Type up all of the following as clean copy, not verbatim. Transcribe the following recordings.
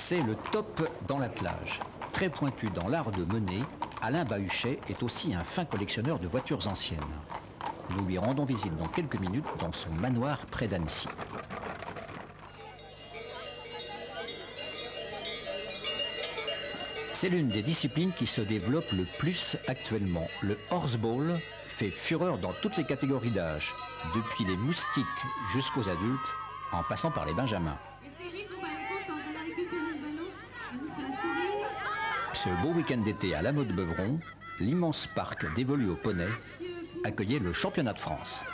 C'est le top dans l'attelage. Très pointu dans l'art de mener, Alain Bahuchet est aussi un fin collectionneur de voitures anciennes. Nous lui rendons visite dans quelques minutes dans son manoir près d'Annecy. C'est l'une des disciplines qui se développe le plus actuellement. Le horseball fait fureur dans toutes les catégories d'âge, depuis les moustiques jusqu'aux adultes, en passant par les benjamins. Ce beau week-end d'été à l'Hameau de Beuvron, l'immense parc dévolu aux poneys accueillait le championnat de France.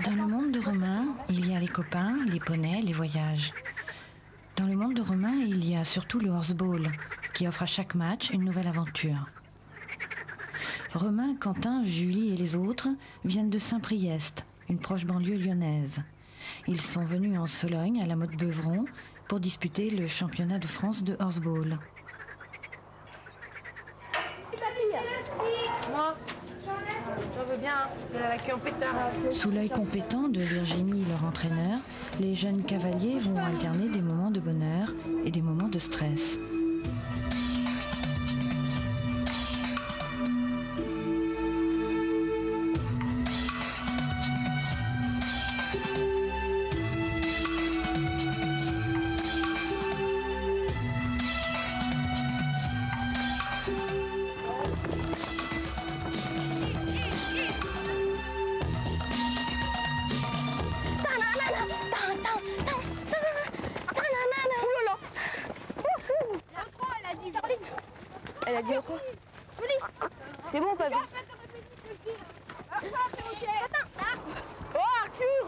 Dans le monde de Romain, il y a les copains, les poneys, les voyages. Dans le monde de Romain, il y a surtout le horseball, qui offre à chaque match une nouvelle aventure. Romain, Quentin, Julie et les autres viennent de Saint-Priest, une proche banlieue lyonnaise. Ils sont venus en Sologne, à la Motte Beuvron, pour disputer le championnat de France de horseball. Moi, j'en veux bien, avec un pétard. Sous l'œil compétent de Virginie, leur entraîneur, les jeunes cavaliers vont alterner des moments de bonheur et des moments de stress. Elle a dit quoi? C'est bon, pas vu. Oh, Arthur!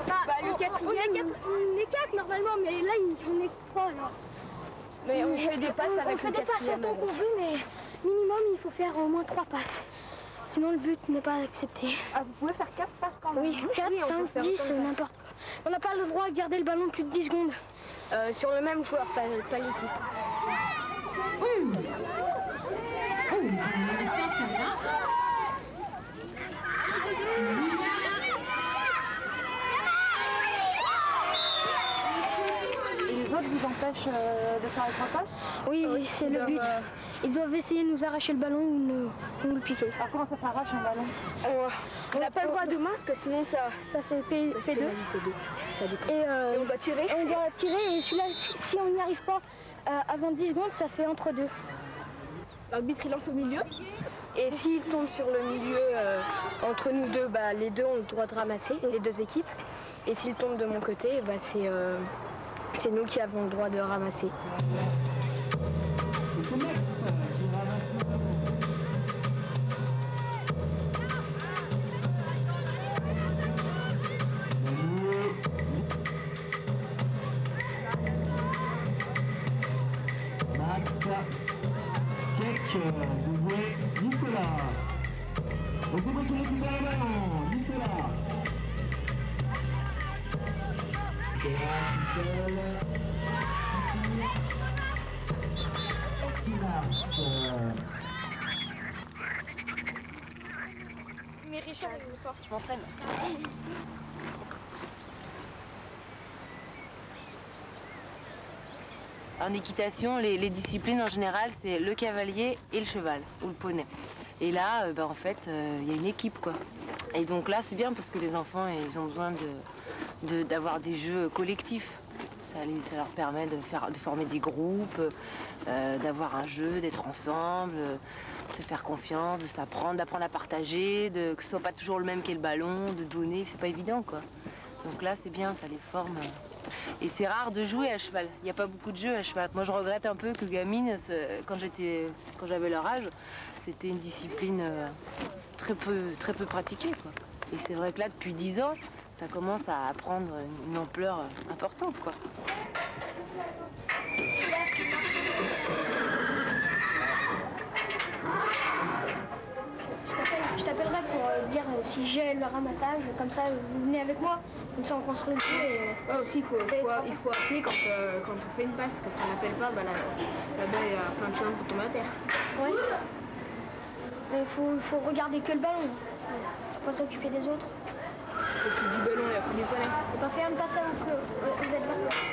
Bah, le quatrième, on est 4 normalement, mais là, on est 3 là. Mais on fait des passes avec le quatrième. On fait des passes autant qu'on veut, mais minimum, il faut faire au moins 3 passes. Sinon, le but n'est pas accepté. Ah, vous pouvez faire 4 passes quand même? Oui, 4, 5, 10, n'importe quoi. On n'a pas le droit de garder le ballon plus de 10 secondes. Sur le même joueur, pas l'équipe. Et les autres vous empêchent de faire les 3 passes? Oui, c'est le but. Ils doivent essayer de nous arracher le ballon ou nous le piquer. Alors comment ça s'arrache un ballon? On n'a pas le droit de masque, sinon ça fait P2. Ça dépend. Et on doit tirer? On doit tirer et celui-là, si on n'y arrive pas avant 10 secondes, ça fait entre deux. L'arbitre il lance au milieu. Et s'il tombe sur le milieu, entre nous deux, bah, les deux ont le droit de ramasser, les deux équipes. Et s'il tombe de mon côté, bah, c'est nous qui avons le droit de ramasser. Vous jouez Nicolas. On commence à récupérer le ballon. Nicolas. Qui marche. Mais Richard, il est fort, je m'entraîne. En équitation, les disciplines en général, c'est le cavalier et le cheval, ou le poney. Et là, en fait, il y a une équipe, quoi. Et donc là, c'est bien parce que les enfants, ils ont besoin d'avoir des jeux collectifs. Ça leur permet de former des groupes, d'avoir un jeu, d'être ensemble, de se faire confiance, d'apprendre à partager, que ce soit pas toujours le même qu'est le ballon, de donner, c'est pas évident, quoi. Donc là, c'est bien, ça les forme. Et c'est rare de jouer à cheval. Il n'y a pas beaucoup de jeux à cheval. Moi, je regrette un peu que gamine, quand j'avais leur âge, c'était une discipline très peu pratiquée, quoi. Et c'est vrai que là, depuis 10 ans, ça commence à prendre une ampleur importante, quoi. dire si j'ai le ramassage, comme ça vous venez avec moi, comme ça on construit le jeu. Et ouais, aussi il faut appeler quand on fait une passe, parce que si on n'appelle pas, bah, là-bas il y a plein de choses qui tombent à terre. Ouais. Mais il faut regarder que le ballon. Faut pas s'occuper des autres. Et puis du ballon et après du poney. Faut pas faire une passe aux adversaires.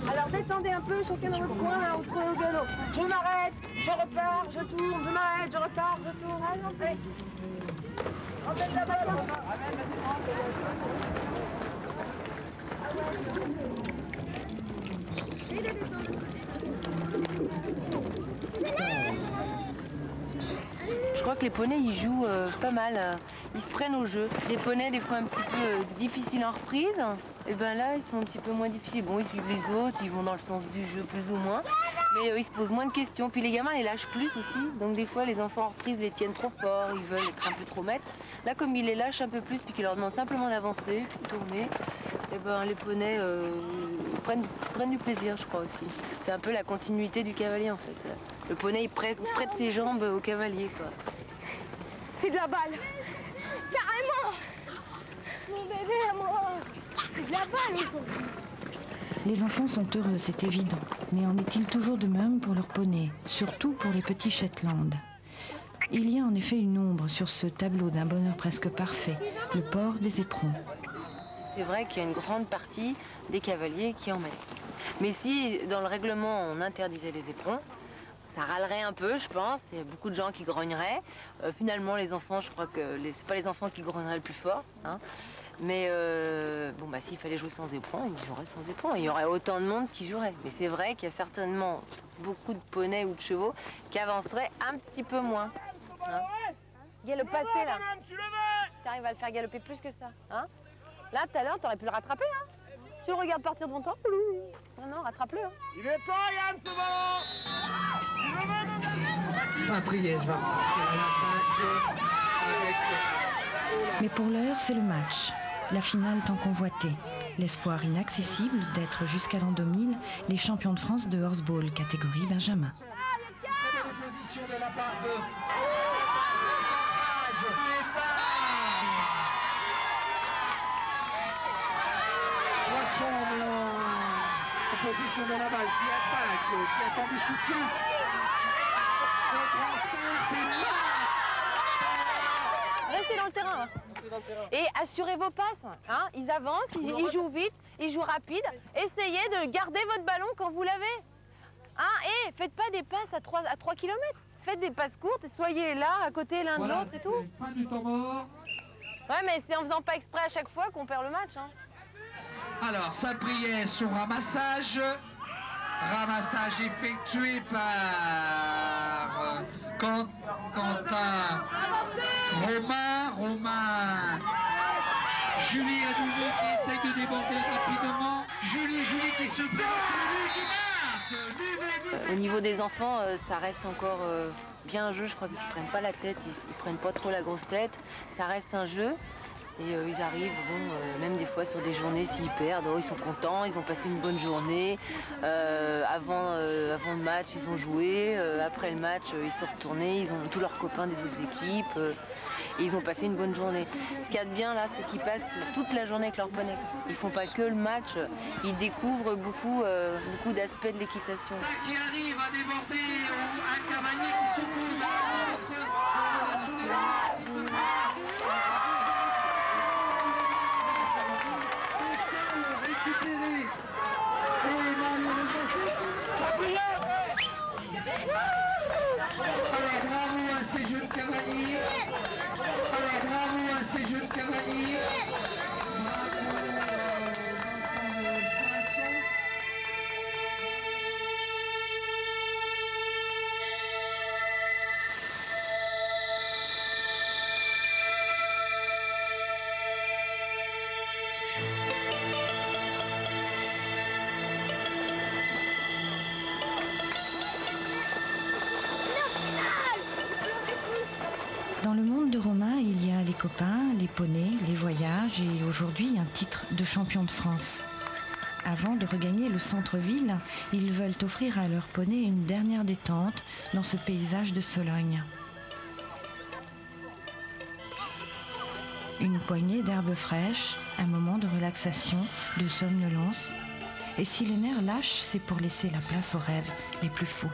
Alors descendez un peu, chacun dans votre coin, là, entre au galop. Je m'arrête, je repars, je tourne, je m'arrête, je repars, je tourne. Allez, entrez. Entrez de la balle. Je crois que les poneys, ils jouent pas mal. Ils se prennent au jeu. Des poneys, des fois un petit peu difficiles en reprise. Et ben là, ils sont un petit peu moins difficiles. Bon, ils suivent les autres, ils vont dans le sens du jeu plus ou moins. Mais ils se posent moins de questions. Puis les gamins, ils lâchent plus aussi. Donc des fois, les enfants en reprise les tiennent trop fort. Ils veulent être un peu trop maîtres. Là, comme ils les lâchent un peu plus, puis qu'ils leur demandent simplement d'avancer, puis de tourner, et ben les poneys prennent du plaisir, je crois aussi. C'est un peu la continuité du cavalier, en fait. Le poney, il prête ses jambes au cavalier, quoi. C'est de la balle. Carrément. Mon bébé à moi. C'est de la balle. Les enfants sont heureux, c'est évident. Mais en est-il toujours de même pour leurs poneys, surtout pour les petits Shetland? Il y a en effet une ombre sur ce tableau d'un bonheur presque parfait, le port des éperons. C'est vrai qu'il y a une grande partie des cavaliers qui en mettent. Mais si, dans le règlement, on interdisait les éperons, ça râlerait un peu, je pense. Il y a beaucoup de gens qui grogneraient. Finalement, les enfants, je crois que c'est pas les enfants qui grogneraient le plus fort. Hein. Mais bon, bah, s'il fallait jouer sans éperons, ils joueraient sans éperons. Il y aurait autant de monde qui jouerait. Mais c'est vrai qu'il y a certainement beaucoup de poneys ou de chevaux qui avanceraient un petit peu moins. Hein. Galopasser, là. T'arrives à le faire galoper plus que ça. Hein. Là, tout à l'heure, t'aurais pu le rattraper. Hein. Tu le regardes partir devant toi. Non, rattrape-le. Hein. Il est pas, Yann, ce ballon. Saint-Priest va Mais pour l'heure, c'est le match. La finale tant convoitée. L'espoir inaccessible d'être jusqu'à l'an 2000 les champions de France de horseball catégorie Benjamin. position de la part de... en position de la balle, qui attaque, qui attend du soutien. Le transfert, c'est Restez dans le terrain. Hein. Et assurez vos passes. Hein. Ils avancent, ils jouent vite, ils jouent rapide. Essayez de garder votre ballon quand vous l'avez. Hein. Et faites pas des passes à 3 km. Faites des passes courtes et soyez là, à côté l'un de l'autre et tout. Fin du temps mort. Ouais, mais c'est en faisant pas exprès à chaque fois qu'on perd le match. Hein. Alors, Saint-Priest sur ramassage. Ramassage effectué par Quentin Romain. Julie à nouveau qui essaye de déborder rapidement. Julie qui se perd, celui qui marque. Au niveau des enfants, ça reste encore bien un jeu. Je crois qu'ils se prennent pas la tête, ils prennent pas trop la grosse tête. Ça reste un jeu. Et ils arrivent, même des fois sur des journées, s'ils perdent, ils sont contents, ils ont passé une bonne journée. Avant le match, ils ont joué. Après le match, ils sont retournés, ils ont tous leurs copains des autres équipes. Et ils ont passé une bonne journée. Ce qu'il y a de bien là, c'est qu'ils passent toute la journée avec leurs poneys. Ils font pas que le match, ils découvrent beaucoup d'aspects de l'équitation. Qui arrive à déborder un cavalier qui s'oppose à l'autre. serré. Et malheureusement, alors bravo à ces jeunes cavaliers. Alors bravo à ces jeunes cavaliers. Dans le monde de Romain, il y a les copains, les poneys, les voyages et aujourd'hui un titre de champion de France. Avant de regagner le centre-ville, ils veulent offrir à leurs poneys une dernière détente dans ce paysage de Sologne. Une poignée d'herbes fraîches, un moment de relaxation, de somnolence. Et si les nerfs lâchent, c'est pour laisser la place aux rêves les plus fous.